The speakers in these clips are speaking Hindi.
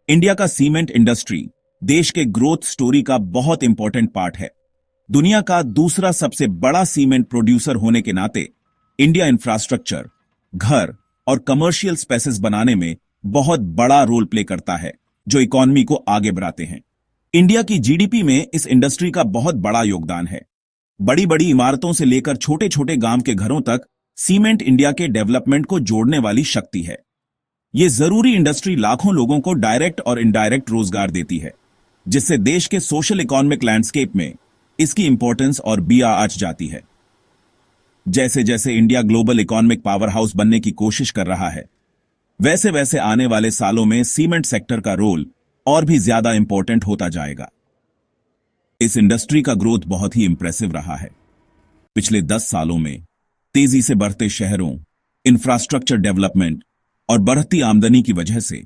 इंडिया का सीमेंट इंडस्ट्री देश के ग्रोथ स्टोरी का बहुत इंपॉर्टेंट पार्ट है। दुनिया का दूसरा सबसे बड़ा सीमेंट प्रोड्यूसर होने के नाते इंडिया इंफ्रास्ट्रक्चर, घर और कमर्शियल स्पेसेस बनाने में बहुत बड़ा रोल प्ले करता है, जो इकोनॉमी को आगे बढ़ाते हैं। इंडिया की जीडीपी में इस इंडस्ट्री का बहुत बड़ा योगदान है। बड़ी बड़ी इमारतों से लेकर छोटे छोटे गांव के घरों तक सीमेंट इंडिया के डेवलपमेंट को जोड़ने वाली शक्ति है। ये जरूरी इंडस्ट्री लाखों लोगों को डायरेक्ट और इनडायरेक्ट रोजगार देती है, जिससे देश के सोशल इकोनॉमिक लैंडस्केप में इसकी इंपॉर्टेंस और भी आंच जाती है। जैसे जैसे India global economic power house बनने की कोशिश कर रहा है, वैसे वैसे आने वाले सालों में सीमेंट सेक्टर का रोल और भी ज्यादा इंपॉर्टेंट होता जाएगा। इस इंडस्ट्री का ग्रोथ बहुत ही इंप्रेसिव रहा है। पिछले 10 सालों में तेजी से बढ़ते शहरों, इंफ्रास्ट्रक्चर डेवलपमेंट और बढ़ती आमदनी की वजह से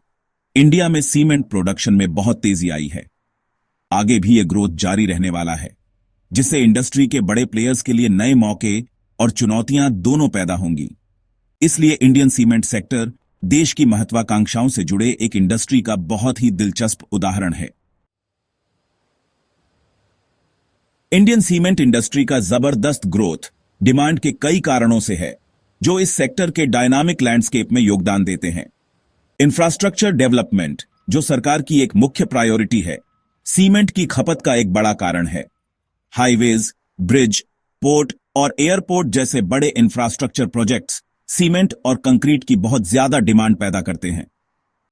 इंडिया में सीमेंट प्रोडक्शन में बहुत तेजी आई है। आगे भी यह ग्रोथ जारी रहने वाला है, जिससे इंडस्ट्री के बड़े प्लेयर्स के लिए नए मौके और चुनौतियां दोनों पैदा होंगी। इसलिए इंडियन सीमेंट सेक्टर देश की महत्वाकांक्षाओं से जुड़े एक इंडस्ट्री का बहुत ही दिलचस्प उदाहरण है। इंडियन सीमेंट इंडस्ट्री का जबरदस्त ग्रोथ डिमांड के कई कारणों से है, जो इस सेक्टर के डायनामिक लैंडस्केप में योगदान देते हैं। इंफ्रास्ट्रक्चर डेवलपमेंट, जो सरकार की एक मुख्य प्रायोरिटी है, सीमेंट की खपत का एक बड़ा कारण है। हाईवेज, ब्रिज, पोर्ट और एयरपोर्ट जैसे बड़े इंफ्रास्ट्रक्चर प्रोजेक्ट्स सीमेंट और कंक्रीट की बहुत ज्यादा डिमांड पैदा करते हैं।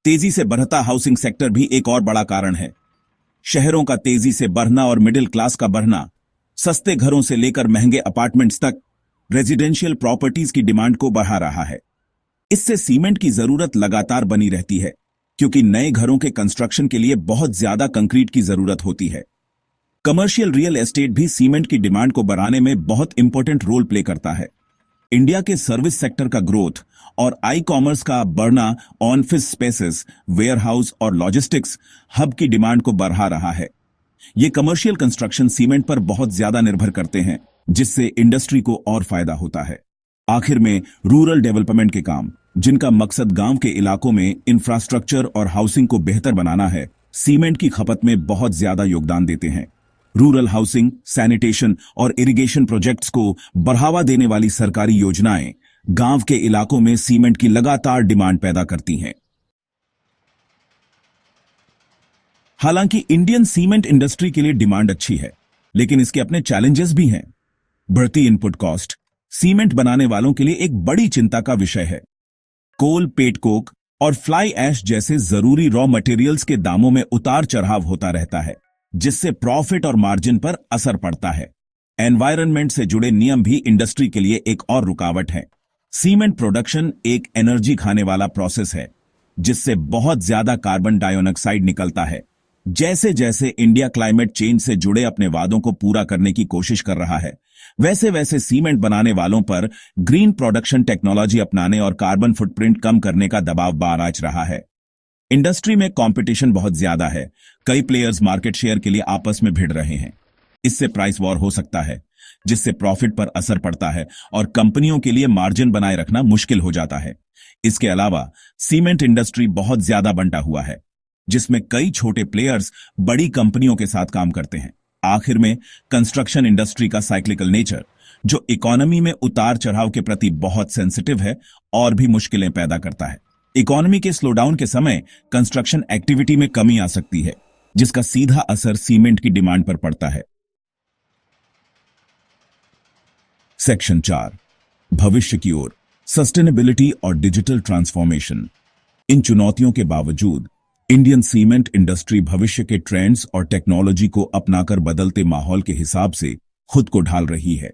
तेजी से बढ़ता हाउसिंग सेक्टर भी एक और बड़ा कारण है। शहरों का तेजी से बढ़ना और मिडिल क्लास का बढ़ना सस्ते घरों से लेकर महंगे अपार्टमेंट्स तक रेजिडेंशियल प्रॉपर्टीज की डिमांड को बढ़ा रहा है। इससे सीमेंट की जरूरत लगातार बनी रहती है, क्योंकि नए घरों के कंस्ट्रक्शन के लिए बहुत ज्यादा कंक्रीट की जरूरत होती है। कमर्शियल रियल एस्टेट भी सीमेंट की डिमांड को बढ़ाने में बहुत इंपॉर्टेंट रोल प्ले करता है। इंडिया के सर्विस सेक्टर का ग्रोथ और ई कॉमर्स का बढ़ना ऑफिस स्पेसेस, वेयरहाउस और लॉजिस्टिक्स हब की डिमांड को बढ़ा रहा है। ये कमर्शियल कंस्ट्रक्शन सीमेंट पर बहुत ज्यादा निर्भर करते हैं, जिससे इंडस्ट्री को और फायदा होता है। आखिर में रूरल डेवलपमेंट के काम, जिनका मकसद गांव के इलाकों में इंफ्रास्ट्रक्चर और हाउसिंग को बेहतर बनाना है, सीमेंट की खपत में बहुत ज्यादा योगदान देते हैं। रूरल हाउसिंग, सैनिटेशन और इरिगेशन प्रोजेक्ट्स को बढ़ावा देने वाली सरकारी योजनाएं गांव के इलाकों में सीमेंट की लगातार डिमांड पैदा करती हैं। हालांकि इंडियन सीमेंट इंडस्ट्री के लिए डिमांड अच्छी है, लेकिन इसके अपने चैलेंजेस भी हैं। बढ़ती इनपुट कॉस्ट सीमेंट बनाने वालों के लिए एक बड़ी चिंता का विषय है। कोल, पेटकोक और फ्लाई ऐश जैसे जरूरी रॉ मटेरियल्स के दामों में उतार चढ़ाव होता रहता है, जिससे प्रॉफिट और मार्जिन पर असर पड़ता है। एनवायरनमेंट से जुड़े नियम भी इंडस्ट्री के लिए एक और रुकावट है। सीमेंट प्रोडक्शन एक एनर्जी खाने वाला प्रोसेस है, जिससे बहुत ज्यादा कार्बन डाइऑक्साइड निकलता है। जैसे जैसे इंडिया क्लाइमेट चेंज से जुड़े अपने वादों को पूरा करने की कोशिश कर रहा है, वैसे वैसे सीमेंट बनाने वालों पर ग्रीन प्रोडक्शन टेक्नोलॉजी अपनाने और कार्बन फुटप्रिंट कम करने का दबाव बाराज रहा है। इंडस्ट्री में कंपटीशन बहुत ज्यादा है। कई प्लेयर्स मार्केट शेयर के लिए आपस में भिड़ रहे हैं। इससे प्राइस वॉर हो सकता है, जिससे प्रॉफिट पर असर पड़ता है और कंपनियों के लिए मार्जिन बनाए रखना मुश्किल हो जाता है। इसके अलावा सीमेंट इंडस्ट्री बहुत ज्यादा बंटा हुआ है, जिसमें कई छोटे प्लेयर्स बड़ी कंपनियों के साथ काम करते हैं। आखिर में कंस्ट्रक्शन इंडस्ट्री का साइक्लिकल नेचर, जो इकोनॉमी में उतार चढ़ाव के प्रति बहुत सेंसिटिव है, और भी मुश्किलें पैदा करता है। इकोनॉमी के स्लोडाउन के समय कंस्ट्रक्शन एक्टिविटी में कमी आ सकती है, जिसका सीधा असर सीमेंट की डिमांड पर पड़ता है। सेक्शन 4, भविष्य की ओर, सस्टेनेबिलिटी और डिजिटल ट्रांसफॉर्मेशन। इन चुनौतियों के बावजूद इंडियन सीमेंट इंडस्ट्री भविष्य के ट्रेंड्स और टेक्नोलॉजी को अपनाकर बदलते माहौल के हिसाब से खुद को ढाल रही है।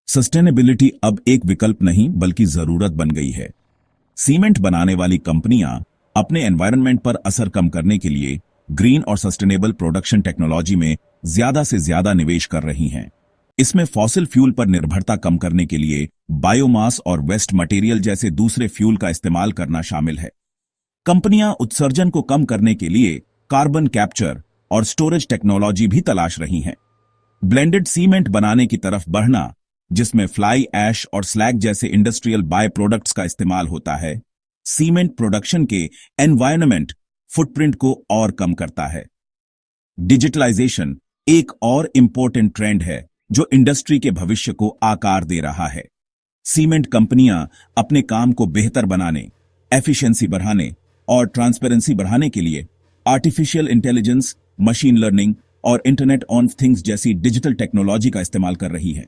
सस्टेनेबिलिटी अब एक विकल्प नहीं, बल्कि जरूरत बन गई है। सीमेंट बनाने वाली कंपनियां अपने एनवायरनमेंट पर असर कम करने के लिए ग्रीन और सस्टेनेबल प्रोडक्शन टेक्नोलॉजी में ज्यादा से ज्यादा निवेश कर रही हैं। इसमें फॉसिल फ्यूल पर निर्भरता कम करने के लिए बायोमास और वेस्ट मटेरियल जैसे दूसरे फ्यूल का इस्तेमाल करना शामिल है। कंपनियां उत्सर्जन को कम करने के लिए कार्बन कैप्चर और स्टोरेज टेक्नोलॉजी भी तलाश रही हैं। ब्लेंडेड सीमेंट बनाने की तरफ बढ़ना, जिसमें फ्लाई ऐश और स्लैग जैसे इंडस्ट्रियल बाय प्रोडक्ट्स का इस्तेमाल होता है, सीमेंट प्रोडक्शन के एनवायरनमेंट फुटप्रिंट को और कम करता है। डिजिटलाइजेशन एक और इंपॉर्टेंट ट्रेंड है जो इंडस्ट्री के भविष्य को आकार दे रहा है। सीमेंट कंपनियां अपने काम को बेहतर बनाने, एफिशिएंसी बढ़ाने और ट्रांसपेरेंसी बढ़ाने के लिए आर्टिफिशियल इंटेलिजेंस, मशीन लर्निंग और इंटरनेट ऑफ थिंग्स जैसी डिजिटल टेक्नोलॉजी का इस्तेमाल कर रही है।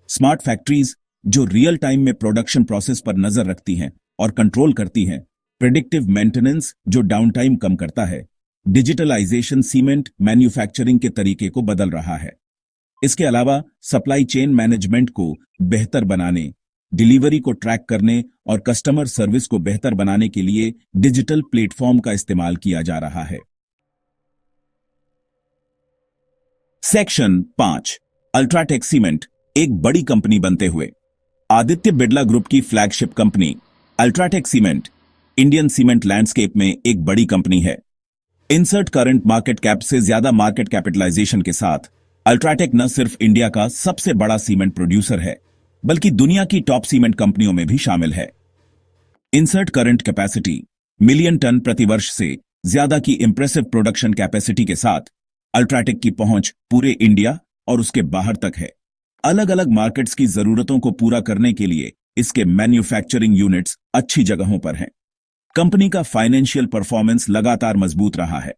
स्मार्ट फैक्ट्रीज जो रियल टाइम में प्रोडक्शन प्रोसेस पर नजर रखती हैं और कंट्रोल करती हैं, प्रेडिक्टिव मेंटेनेंस जो डाउन टाइम कम करता है, डिजिटलाइजेशन सीमेंट मैन्युफैक्चरिंग के तरीके को बदल रहा है। इसके अलावा सप्लाई चेन मैनेजमेंट को बेहतर बनाने, डिलीवरी को ट्रैक करने और कस्टमर सर्विस को बेहतर बनाने के लिए डिजिटल प्लेटफॉर्म का इस्तेमाल किया जा रहा है। सेक्शन 5, अल्ट्राटेक सीमेंट एक बड़ी कंपनी बनते हुए। आदित्य बिड़ला ग्रुप की flagship company UltraTech cement Indian cement landscape में एक बड़ी कंपनी है। इंसर्ट करंट मार्केट कैप से ज्यादा मार्केट कैपिटलाइजेशन के साथ अल्ट्राटेक न सिर्फ इंडिया का सबसे बड़ा सीमेंट प्रोड्यूसर है, बल्कि दुनिया की टॉप सीमेंट कंपनियों में भी शामिल है। इंसर्ट करंट कैपेसिटी मिलियन टन प्रति वर्ष से ज्यादा की इंप्रेसिव प्रोडक्शन कैपेसिटी के साथ अल्ट्राटेक की पहुंच पूरे इंडिया और उसके बाहर तक है। अलग अलग मार्केट्स की जरूरतों को पूरा करने के लिए इसके मैन्युफैक्चरिंग यूनिट्स अच्छी जगहों पर हैं। कंपनी का फाइनेंशियल परफॉर्मेंस लगातार मजबूत रहा है।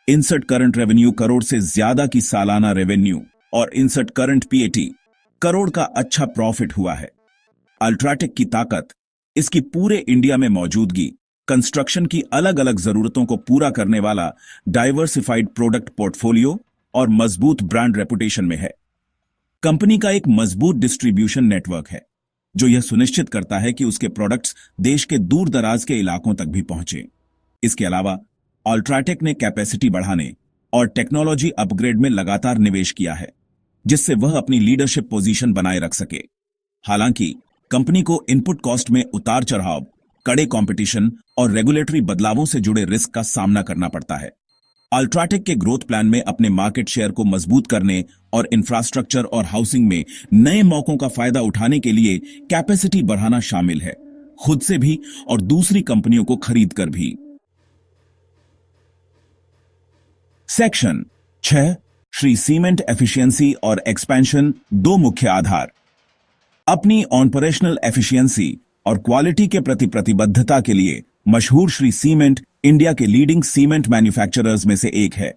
इंसर्ट करंट रेवेन्यू करोड़ से ज्यादा की सालाना रेवेन्यू और इंसर्ट करंट पीएटी करोड़ का अच्छा प्रॉफिट हुआ है। अल्ट्राटेक की ताकत इसकी पूरे इंडिया में मौजूदगी, कंस्ट्रक्शन की अलग अलग जरूरतों को पूरा करने वाला डाइवर्सिफाइड प्रोडक्ट पोर्टफोलियो और मजबूत ब्रांड रेपुटेशन में है। कंपनी का एक मजबूत डिस्ट्रीब्यूशन नेटवर्क है जो यह सुनिश्चित करता है कि उसके प्रोडक्ट्स देश के दूर दराज के इलाकों तक भी पहुंचे। इसके अलावा अल्ट्राटेक ने कैपेसिटी बढ़ाने और टेक्नोलॉजी अपग्रेड में लगातार निवेश किया है, जिससे वह अपनी लीडरशिप पोजीशन बनाए रख सके। हालांकि कंपनी को इनपुट कॉस्ट में उतार चढ़ाव, कड़े कंपटीशन और रेगुलेटरी बदलावों से जुड़े रिस्क का सामना करना पड़ता है। अल्ट्राटेक के ग्रोथ प्लान में अपने मार्केट शेयर को मजबूत करने और इंफ्रास्ट्रक्चर और हाउसिंग में नए मौकों का फायदा उठाने के लिए कैपेसिटी बढ़ाना शामिल है, खुद से भी और दूसरी कंपनियों को खरीद कर भी। सेक्शन 6, श्री सीमेंट एफिशिएंसी और एक्सपेंशन दो मुख्य आधार। अपनी ऑपरेशनल एफिशिएंसी और क्वालिटी के प्रति प्रतिबद्धता के लिए मशहूर श्री सीमेंट इंडिया के लीडिंग सीमेंट मैन्युफैक्चरर्स में से एक है।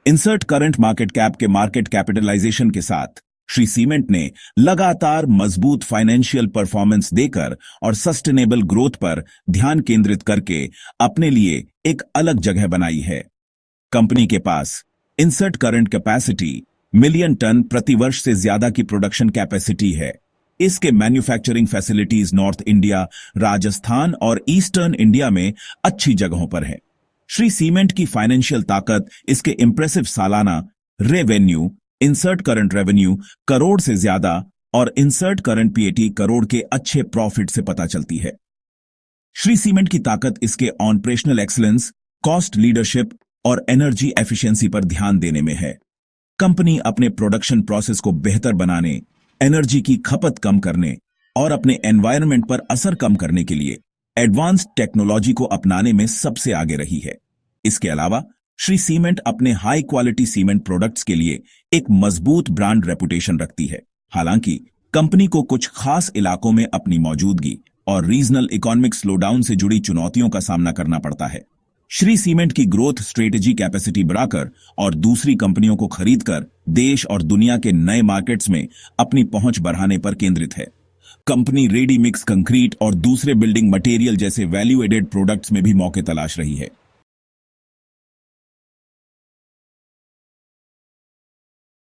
इंसर्ट करंट मार्केट कैप के मार्केट कैपिटलाइजेशन के साथ श्री सीमेंट ने लगातार मजबूत फाइनेंशियल परफॉर्मेंस देकर और सस्टेनेबल ग्रोथ पर ध्यान केंद्रित करके अपने लिए एक अलग जगह बनाई है। कंपनी के पास इंसर्ट करंट कैपेसिटी मिलियन टन प्रति वर्ष से ज्यादा की प्रोडक्शन कैपेसिटी है। इसके manufacturing facilities north India, Rajasthan और ईस्टर्न इंडिया में अच्छी जगहों पर है। श्री सीमेंट की फाइनेंशियल ताकत इसके इंप्रेसिव सालाना revenue, insert current revenue crore से ज्यादा और इंसर्ट करंट पीएटी करोड़ के अच्छे प्रॉफिट से पता चलती है। श्री सीमेंट की ताकत इसके ऑपरेशनल एक्सीलेंस, कॉस्ट लीडरशिप और एनर्जी एफिशिएंसी पर ध्यान देने में है। कंपनी अपने प्रोडक्शन प्रोसेस को बेहतर बनाने, एनर्जी की खपत कम करने और अपने एनवायरनमेंट पर असर कम करने के लिए एडवांस्ड टेक्नोलॉजी को अपनाने में सबसे आगे रही है। इसके अलावा श्री सीमेंट अपने हाई क्वालिटी सीमेंट प्रोडक्ट्स के लिए एक मजबूत ब्रांड रेपुटेशन रखती है। हालांकि कंपनी को कुछ खास इलाकों में अपनी मौजूदगी और रीजनल इकोनॉमिक स्लोडाउन से जुड़ी चुनौतियों का सामना करना पड़ता है। श्री सीमेंट की ग्रोथ स्ट्रेटेजी कैपेसिटी बढ़ाकर और दूसरी कंपनियों को खरीदकर देश और दुनिया के नए मार्केट्स में अपनी पहुंच बढ़ाने पर केंद्रित है। कंपनी रेडी मिक्स कंक्रीट और दूसरे बिल्डिंग मटेरियल जैसे वैल्यू एडेड प्रोडक्ट्स में भी मौके तलाश रही है।